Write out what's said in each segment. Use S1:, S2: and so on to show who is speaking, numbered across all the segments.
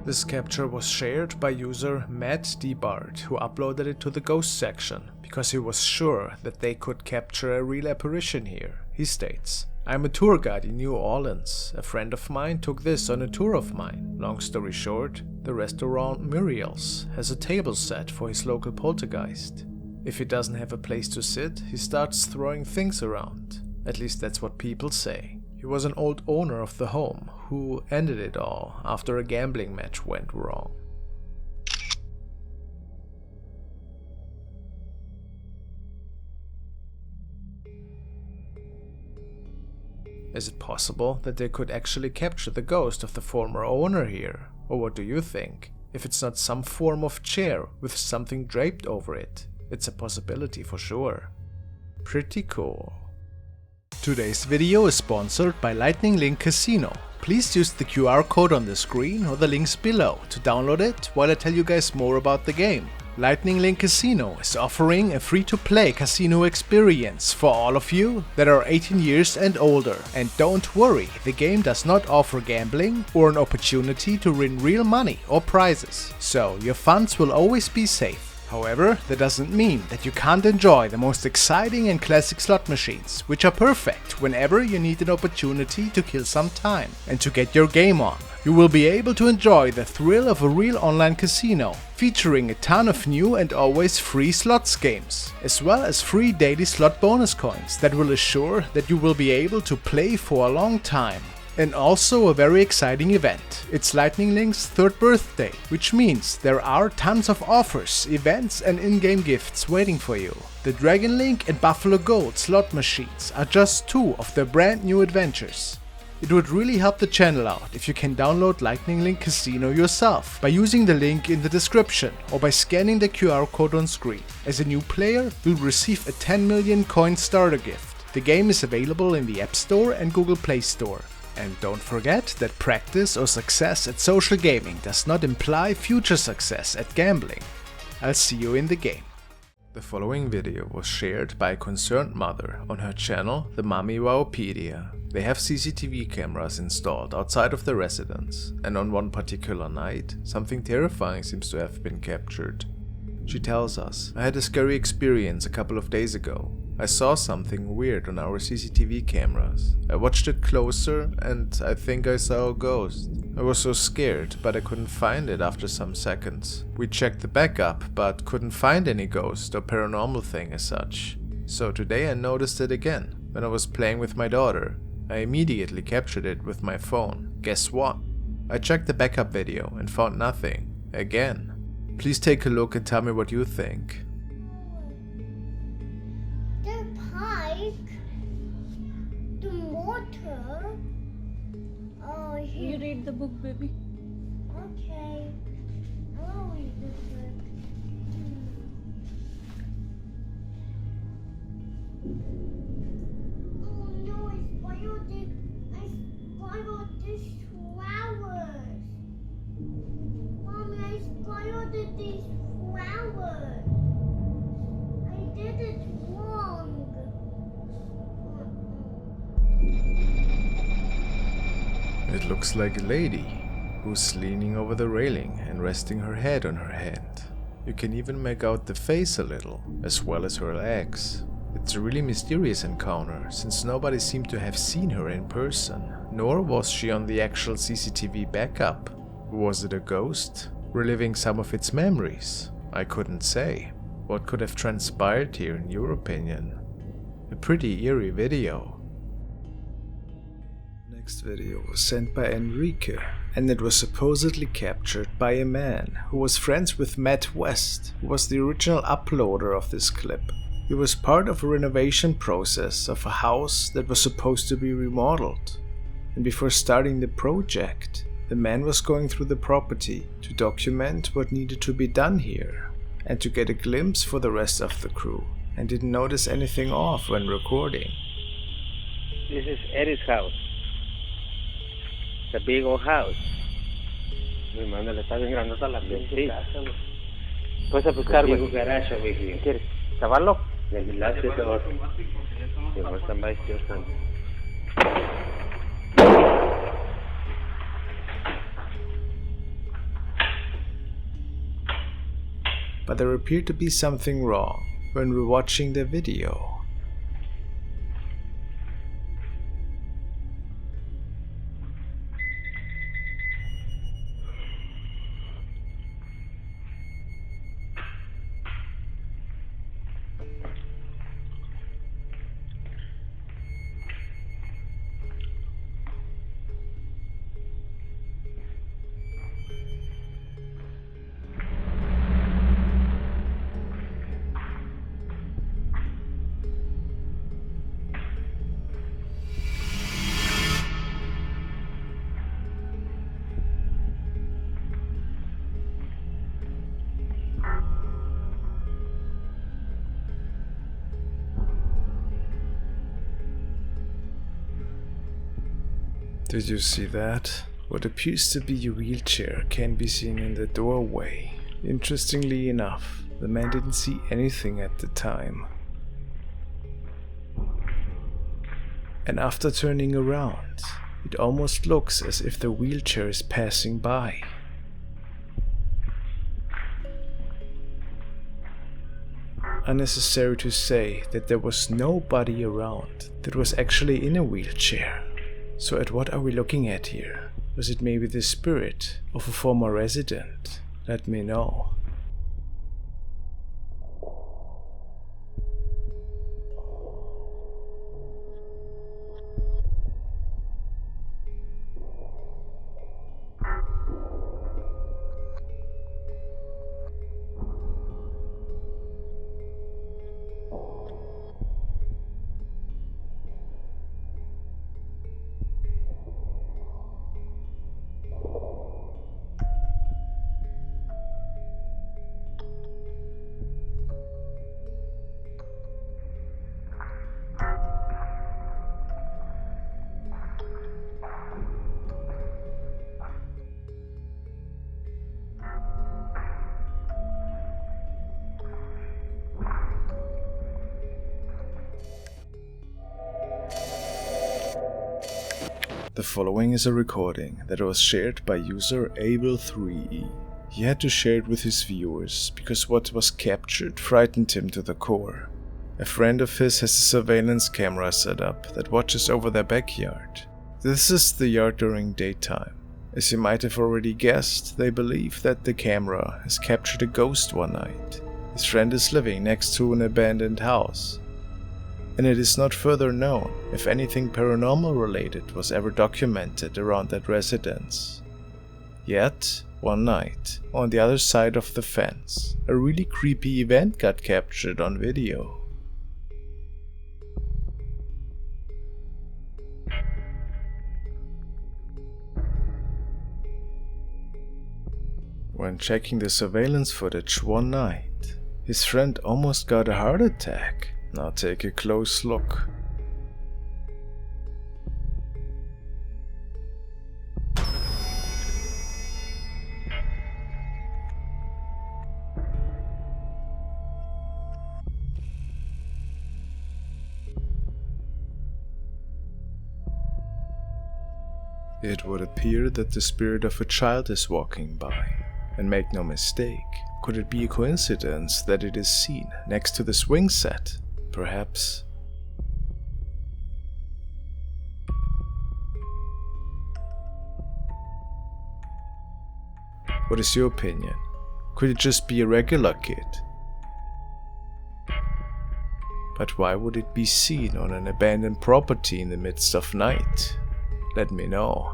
S1: This capture was shared by user Matt DBart, who uploaded it to the ghost section because he was sure that they could capture a real apparition here. He states, "I'm a tour guide in New Orleans. A friend of mine took this on a tour of mine. Long story short, the restaurant Muriel's has a table set for his local poltergeist. If he doesn't have a place to sit, he starts throwing things around. At least that's what people say. He was an old owner of the home who ended it all after a gambling match went wrong." Is it possible that they could actually capture the ghost of the former owner here? Or what do you think? If it's not some form of chair with something draped over it, it's a possibility for sure. Pretty cool. Today's video is sponsored by Lightning Link Casino. Please use the QR code on the screen or the links below to download it while I tell you guys more about the game. Lightning Link Casino is offering a free-to-play casino experience for all of you that are 18 years and older. And don't worry, the game does not offer gambling or an opportunity to win real money or prizes, so your funds will always be safe. However, that doesn't mean that you can't enjoy the most exciting and classic slot machines, which are perfect whenever you need an opportunity to kill some time and to get your game on. You will be able to enjoy the thrill of a real online casino, featuring a ton of new and always free slots games, as well as free daily slot bonus coins that will assure that you will be able to play for a long time. And also a very exciting event. It's Lightning Link's 3rd birthday, which means there are tons of offers, events and in-game gifts waiting for you. The Dragon Link and Buffalo Gold slot machines are just 2 of their brand new adventures. It would really help the channel out if you can download Lightning Link Casino yourself by using the link in the description or by scanning the QR code on screen. As a new player, you'll receive a 10 million coin starter gift. The game is available in the App Store and Google Play Store. And don't forget that practice or success at social gaming does not imply future success at gambling. I'll see you in the game. The following video was shared by a concerned mother on her channel, The Mummy Wowpedia. They have CCTV cameras installed outside of the residence, and on one particular night, something terrifying seems to have been captured. She tells us, "I had a scary experience a couple of days ago. I saw something weird on our CCTV cameras. I watched it closer and I think I saw a ghost. I was so scared, but I couldn't find it after some seconds. We checked the backup, but couldn't find any ghost or paranormal thing as such. So today I noticed it again. When I was playing with my daughter, I immediately captured it with my phone. Guess what? I checked the backup video and found nothing. Again. Please take a look and tell me what you think."
S2: The water. Oh, here.
S3: You read the book, baby.
S2: Okay. I'll read the book. Oh no, I spoiled it. I spoiled these flowers. Mommy, I spoiled these flowers. I did it wrong.
S1: It looks like a lady who's leaning over the railing and resting her head on her hand. You can even make out the face a little, as well as her legs. It's a really mysterious encounter, since nobody seemed to have seen her in person, nor was she on the actual CCTV backup. Was it a ghost, reliving some of its memories? I couldn't say. What could have transpired here in your opinion? A pretty eerie video. Next video was sent by Enrique, and it was supposedly captured by a man who was friends with Matt West, who was the original uploader of this clip. He was part of a renovation process of a house that was supposed to be remodeled, and before starting the project, the man was going through the property to document what needed to be done here, and to get a glimpse for the rest of the crew, and didn't notice anything off when recording.
S4: This is Erie's house. It's a big old house. Mi hermano le está bien grandota la casa. Puedes a buscar, güey. Garage over here. ¿Quieres? ¿Chavarlo? Let me latch the door. You want somebody to stand.
S1: but there appeared to be something wrong when rewatching the video. Did you see that? What appears to be a wheelchair can be seen in the doorway. Interestingly enough, the man didn't see anything at the time. And after turning around, it almost looks as if the wheelchair is passing by. Unnecessary to say that there was nobody around that was actually in a wheelchair. So at what are we looking at here? Was it maybe the spirit of a former resident? Let me know. The following is a recording that was shared by user Abel3E. He had to share it with his viewers because what was captured frightened him to the core. A friend of his has a surveillance camera set up that watches over their backyard. This is the yard during daytime. As you might have already guessed, they believe that the camera has captured a ghost one night. His friend is living next to an abandoned house, and it is not further known if anything paranormal related was ever documented around that residence. Yet, one night, on the other side of the fence, a really creepy event got captured on video. When checking the surveillance footage one night, his friend almost got a heart attack. Now take a close look. It would appear that the spirit of a child is walking by. And make no mistake, could it be a coincidence that it is seen next to the swing set? Perhaps. What is your opinion? Could it just be a regular kid? But why would it be seen on an abandoned property in the midst of night? Let me know.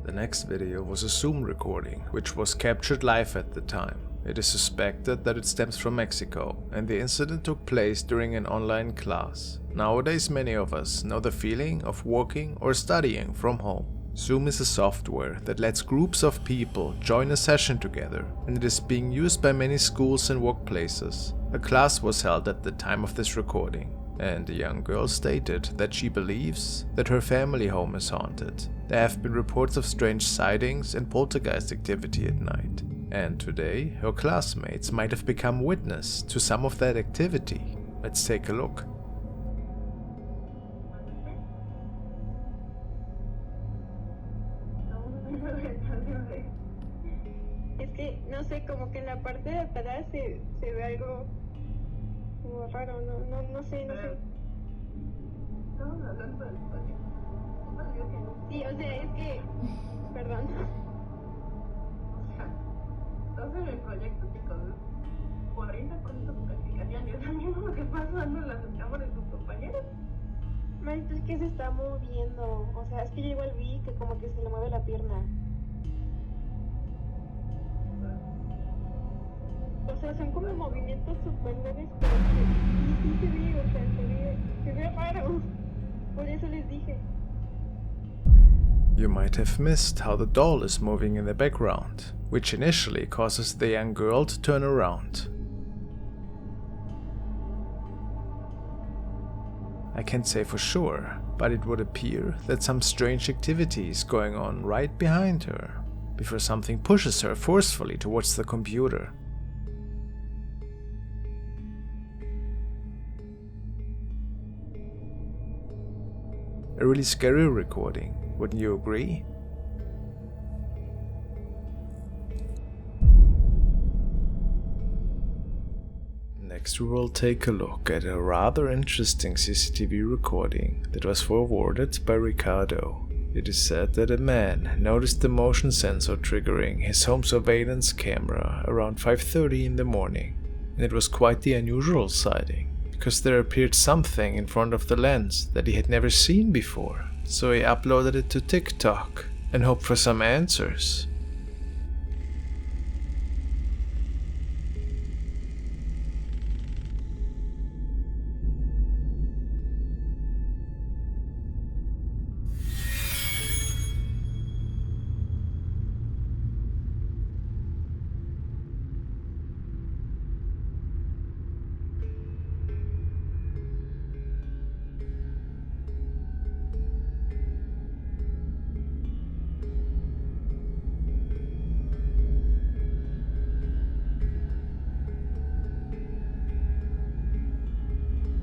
S1: The next video was a Zoom recording, which was captured live at the time. It is suspected that it stems from Mexico, and the incident took place during an online class. Nowadays, many of us know the feeling of working or studying from home. Zoom is a software that lets groups of people join a session together, and it is being used by many schools and workplaces. A class was held at the time of this recording, and a young girl stated that she believes that her family home is haunted. There have been reports of strange sightings and poltergeist activity at night, and today her classmates might have become witness to some of that activity. Let's take a look.
S3: que en la parte de atrás se ve algo como raro, no sé.
S5: Estamos hablando del proyecto.
S3: Sí, o sea, es que... Perdón.
S5: O sea, estás en el proyecto y con 40% de calificación. ¿Y es lo mismo lo que pasa dando las cámaras de tus compañeros?
S3: Maestro, es que se está moviendo. O sea, es que yo igual vi que como que se le mueve la pierna. O sea, son como movimientos súper leves, pero sí se ve, o sea, se ve raro. Por eso les dije.
S1: You might have missed how the doll is moving in the background, which initially causes the young girl to turn around. I can't say for sure, but it would appear that some strange activity is going on right behind her, before something pushes her forcefully towards the computer. A really scary recording, wouldn't you agree? Next we will take a look at a rather interesting CCTV recording that was forwarded by Ricardo. It is said that a man noticed the motion sensor triggering his home surveillance camera around 5:30 in the morning, and it was quite the unusual sighting, because there appeared something in front of the lens that he had never seen before, so he uploaded it to TikTok and hoped for some answers.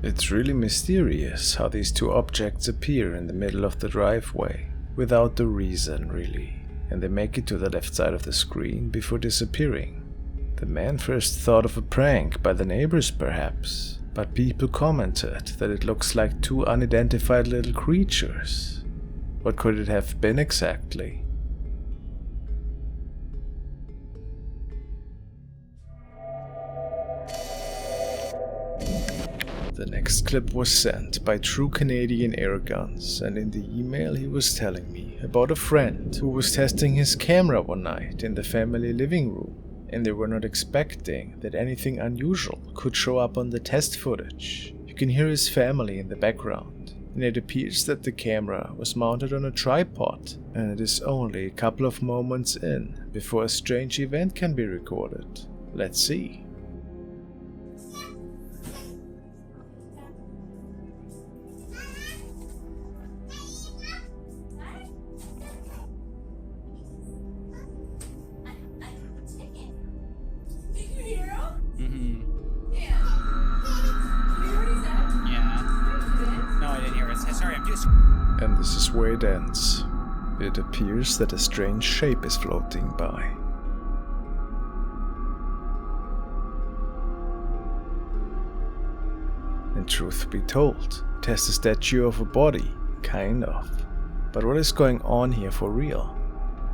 S1: It's really mysterious how these two objects appear in the middle of the driveway, without a reason really, and they make it to the left side of the screen before disappearing. The man first thought of a prank by the neighbors perhaps, but people commented that it looks like two unidentified little creatures. What could it have been exactly? The next clip was sent by True Canadian Airguns, and in the email he was telling me about a friend who was testing his camera one night in the family living room, and they were not expecting that anything unusual could show up on the test footage. You can hear his family in the background, and it appears that the camera was mounted on a tripod, and it is only a couple of moments in before a strange event can be recorded. Let's see. And this is where it ends. It appears that a strange shape is floating by. And truth be told, it has the statue of a body, kind of. But what is going on here for real?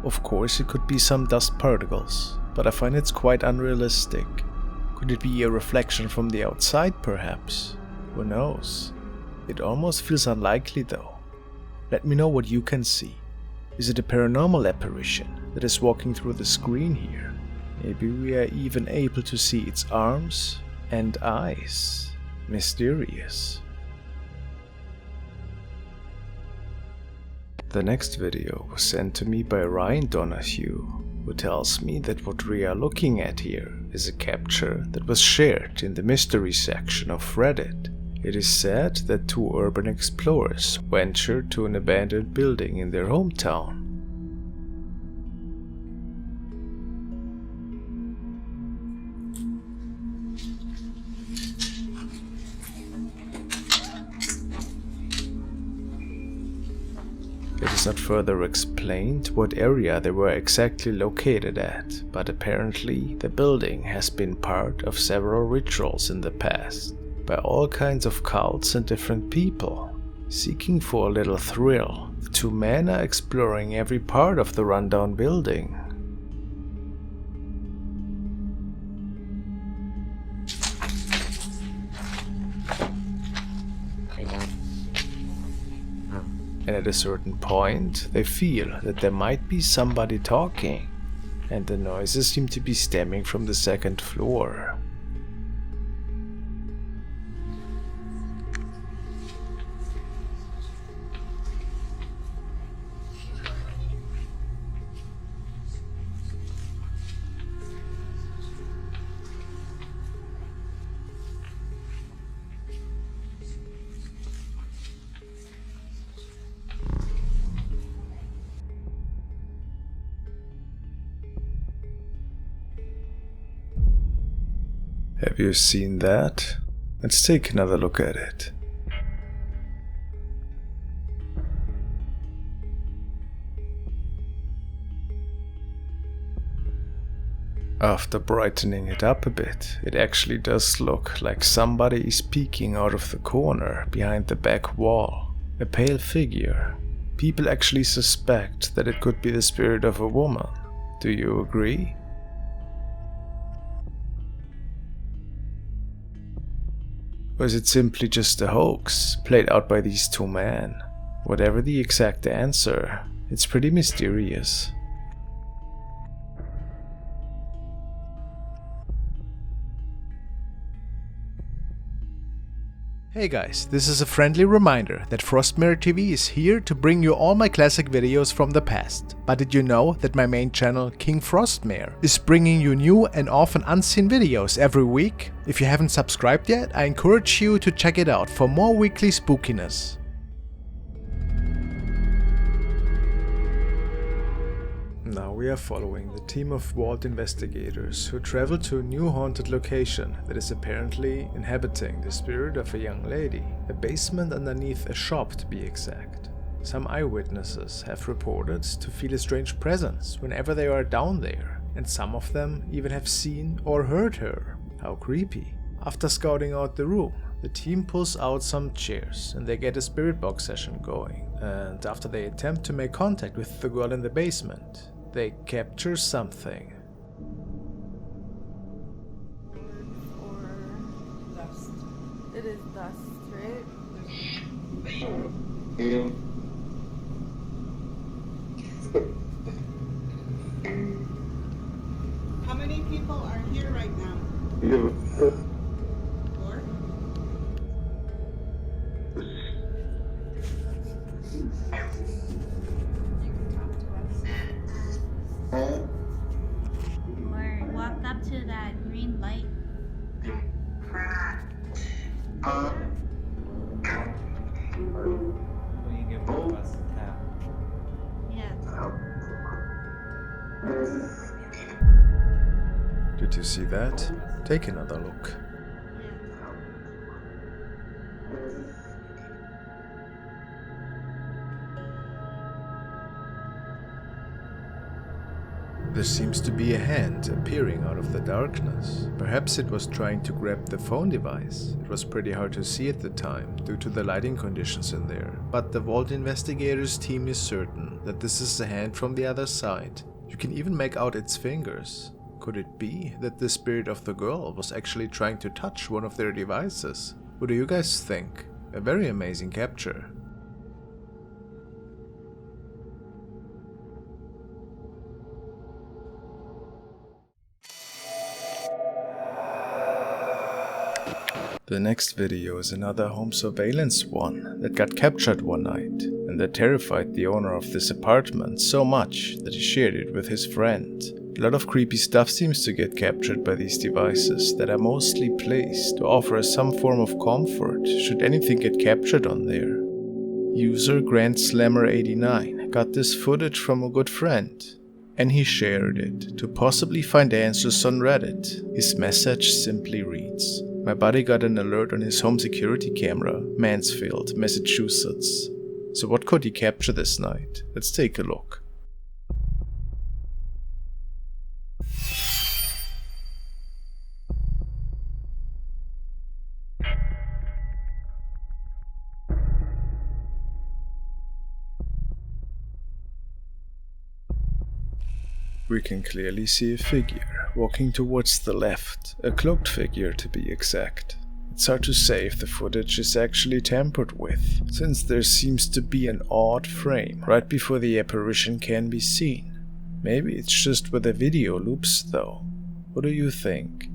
S1: Of course it could be some dust particles, but I find it's quite unrealistic. Could it be a reflection from the outside perhaps? Who knows? It almost feels unlikely though. Let me know what you can see. Is it a paranormal apparition that is walking through the screen here? Maybe we are even able to see its arms and eyes. Mysterious. The next video was sent to me by Ryan Donahue, who tells me that what we are looking at here is a capture that was shared in the mystery section of Reddit. It is said that two urban explorers ventured to an abandoned building in their hometown. It is was not further explained what area they were exactly located at, but apparently the building has been part of several rituals in the past by all kinds of cults and different people. Seeking for a little thrill, the two men are exploring every part of the rundown building. And at a certain point, they feel that there might be somebody talking, and the noises seem to be stemming from the second floor. Have you seen that? Let's take another look at it. After brightening it up a bit, it actually does look like somebody is peeking out of the corner behind the back wall. A pale figure. People actually suspect that it could be the spirit of a woman. Do you agree? Or is it simply just a hoax played out by these two men? Whatever the exact answer, it's pretty mysterious.
S6: Hey guys, this is a friendly reminder that FrostmareTV is here to bring you all my classic videos from the past. But did you know that my main channel, King Frostmare, is bringing you new and often unseen videos every week? If you haven't subscribed yet, I encourage you to check it out for more weekly spookiness.
S1: Now we are following the team of vault investigators who travel to a new haunted location that is apparently inhabiting the spirit of a young lady, a basement underneath a shop to be exact. Some eyewitnesses have reported to feel a strange presence whenever they are down there, and some of them even have seen or heard her. How creepy. After scouting out the room, the team pulls out some chairs and they get a spirit box session going, and after they attempt to make contact with the girl in the basement, they capture something.
S5: Or dust. It is dust, right?
S7: How many people are here right now? 4?
S2: Or walk up to that green light. Yeah.
S1: Did you see that? Take another look. There seems to be a hand appearing out of the darkness. Perhaps it was trying to grab the phone device. It was pretty hard to see at the time due to the lighting conditions in there. But the vault investigators team is certain that this is a hand from the other side. You can even make out its fingers. Could it be that the spirit of the girl was actually trying to touch one of their devices? What do you guys think? A very amazing capture. The next video is another home surveillance one that got captured one night, and that terrified the owner of this apartment so much that he shared it with his friend. A lot of creepy stuff seems to get captured by these devices that are mostly placed to offer some form of comfort should anything get captured on there. User GrandSlammer89 got this footage from a good friend, and he shared it to possibly find answers on Reddit. His message simply reads: "My buddy got an alert on his home security camera, Mansfield, Massachusetts.
S6: So what could he capture this night? Let's take a look. We can clearly see a figure walking towards the left, a cloaked figure to be exact. It's hard to say if the footage is actually tampered with, since there seems to be an odd frame right before the apparition can be seen. Maybe it's just where the video loops though. What do you think?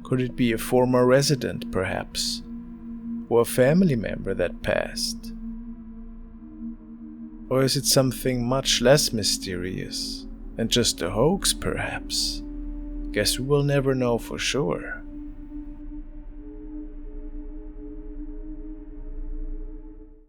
S6: Could it be a former resident perhaps? Or a family member that passed? Or is it something much less mysterious, and just a hoax perhaps? Guess we will never know for sure.